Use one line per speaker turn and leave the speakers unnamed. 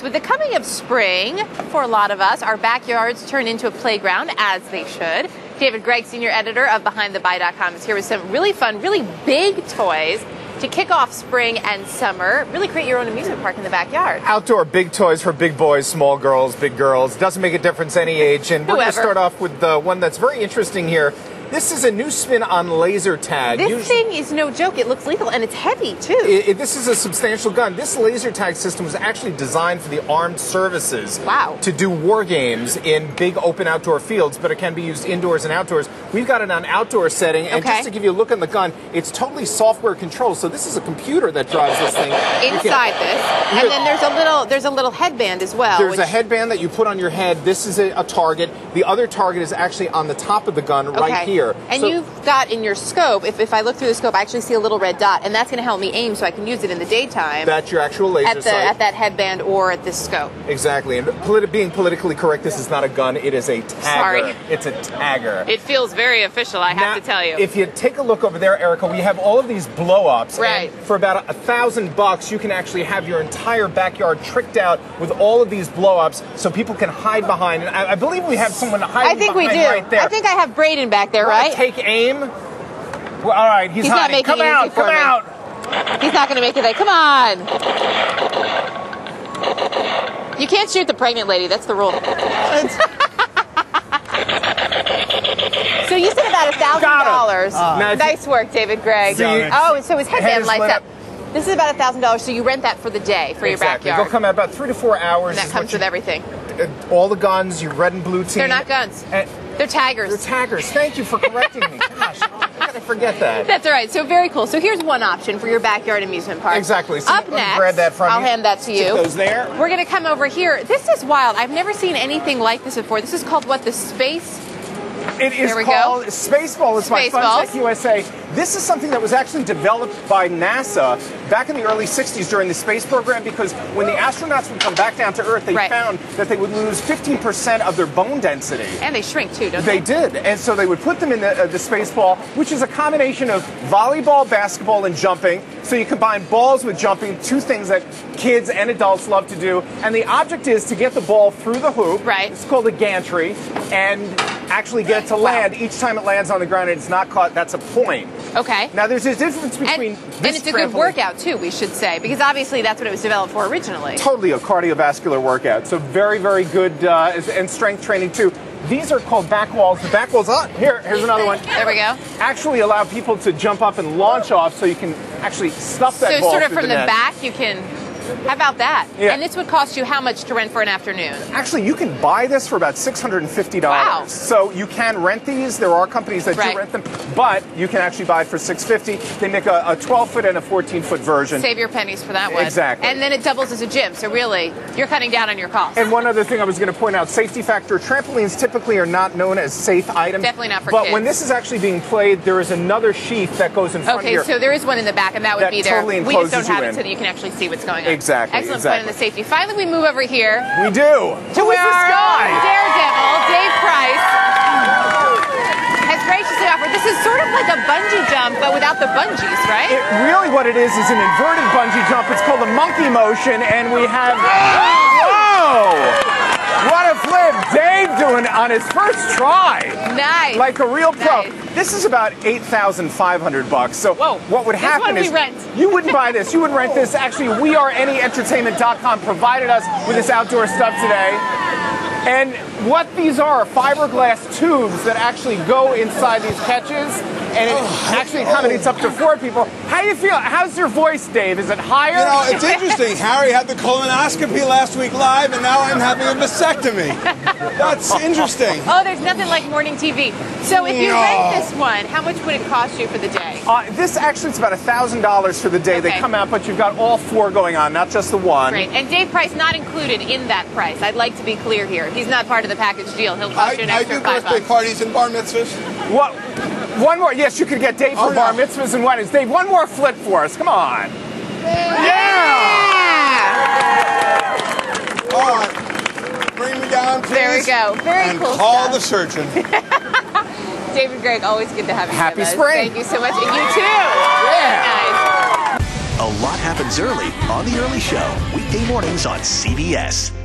So with the coming of spring, for a lot of us, our backyards turn into a playground, as they should. David Gregg, senior editor of BehindTheBuy.com, is here with some really fun, really big toys to kick off spring and summer. Really create your own amusement park in the backyard.
Outdoor big toys for big boys, small girls, big girls. Doesn't make a difference any age. And we're going to start off with the one that's very interesting here. This is a new spin on laser tag.
This thing is no joke. It looks lethal, and it's heavy, too.
This is a substantial gun. This laser tag system was actually designed for the armed services.
Wow.
To do war games in big open outdoor fields, but it can be used indoors and outdoors. We've got it on outdoor setting, and just to give you a look on the gun, it's totally software controlled. So this is a computer that drives this thing.
Inside this, and then there's a little headband as well.
There's a headband that you put on your head. This is a target. The other target is actually on the top of the gun right here.
And so, you've got in your scope, if I look through the scope, I actually see a little red dot, and that's going to help me aim so I can use it in the daytime.
That's your actual laser sight.
At that headband or at this scope.
Exactly. And being politically correct, this is not a gun. It is a tagger.
Sorry.
It's a tagger.
It feels very official, I have to tell you.
If you take a look over there, Erica, we have all of these blow-ups.
Right.
And for about $1,000, you can actually have your entire backyard tricked out with all of these blow-ups so people can hide behind. And I believe we have someone hiding behind right there.
I think I have Braden back there, right?
Take aim. Well, all right, he's
not
hiding.
making
Come out, come out.
He's not going to make it. Come on. You can't shoot the pregnant lady. That's the rule. So you said about $1,000. Nice work, David Gregg. Oh, so his headband lights up. This is about $1,000, so you rent that for the day for your backyard.
They'll come out about 3 to 4 hours.
And that comes with everything.
All the guns, your red and blue team.
They're not guns. They're taggers.
They're taggers. Thank you for correcting me. Gosh, I gotta forget that.
That's all right. So very cool. So here's one option for your backyard amusement park.
Exactly. So
Up next,
grab that from
I'll hand that to you.
Stick those there.
We're going to come over here. This is wild. I've never seen anything like this before. This is called what? The Space?
It is called Spaceball. It's by Fun Tech USA. This is something that was actually developed by NASA back in the early 60s during the space program, because when the astronauts would come back down to Earth, they found that they would lose 15% of their bone density.
And they shrink too, don't they?
They did. And so they would put them in the Spaceball, which is a combination of volleyball, basketball, and jumping. So you combine balls with jumping, two things that kids and adults love to do. And the object is to get the ball through the hoop.
Right.
It's called a gantry. And actually get it to land. Each time it lands on the ground and it's not caught, that's a point.
Okay.
Now there's a difference between
and it's a good workout too, we should say, because obviously that's what it was developed for originally.
Totally a cardiovascular workout. So very, very good and strength training too. These are called back walls. The back walls, here's another one.
There we go.
Actually allow people to jump up and launch off so you can actually stuff that ball
So sort of
through
from the back you can... How about that?
Yeah.
And this would cost you how much to rent for an afternoon?
Actually, you can buy this for about $650.
Wow.
So you can rent these. There are companies that do rent them, but you can actually buy it for $650. They make a 12-foot and a 14-foot version.
Save your pennies for that one.
Exactly.
And then it doubles as a gym, so really, you're cutting down on your costs.
And one other thing I was going to point out, safety factor. Trampolines typically are not known as safe items.
Definitely not for kids.
But when this is actually being played, there is another sheath that goes in front here.
Okay, so there is one in the back, and that would be there.
Totally
we just don't have
you
it so that you can actually see what's going on.
Exactly.
Excellent point on the safety. Finally, we move over here.
We do.
To where our daredevil, Dave Price, has graciously offered. This is sort of like a bungee jump, but without the bungees, right?
Really what it is an inverted bungee jump. It's called a monkey motion, and we have... Whoa! What a flip! Dave doing on his first try.
Nice.
Like a real pro. This is about $8,500. So what would happen is you wouldn't buy this. You wouldn't rent this. Actually, WeAreAnyEntertainment.com provided us with this outdoor stuff today. And what these are fiberglass tubes that actually go inside these catches, and it actually accommodates up to 4 people. How do you feel? How's your voice, Dave? Is it higher?
You know, it's interesting. Harry had the colonoscopy last week live, and now I'm having a vasectomy. That's interesting.
Oh, there's nothing like morning TV. So if you rent this one, how much would it cost you for the day?
This actually is about $1,000 for the day. They come out, but you've got all 4 going on, not just the one.
Great. And Dave Price not included in that price. I'd like to be clear here. He's not part of the package deal. He'll cost you an extra $5.
I do birthday parties and bar mitzvahs.
What? One more. Yes, you could get Dave for bar mitzvahs and weddings. Dave, one more flip for us. Come on. Yeah!
All right. Bring me down, please.
There we go. Very cool
call
stuff.
the surgeon.
David Gregg, always good to have you.
Happy spring.
Thank you so much. And you too. Yeah. Very nice.
A lot happens early on The Early Show, weekday mornings on CBS.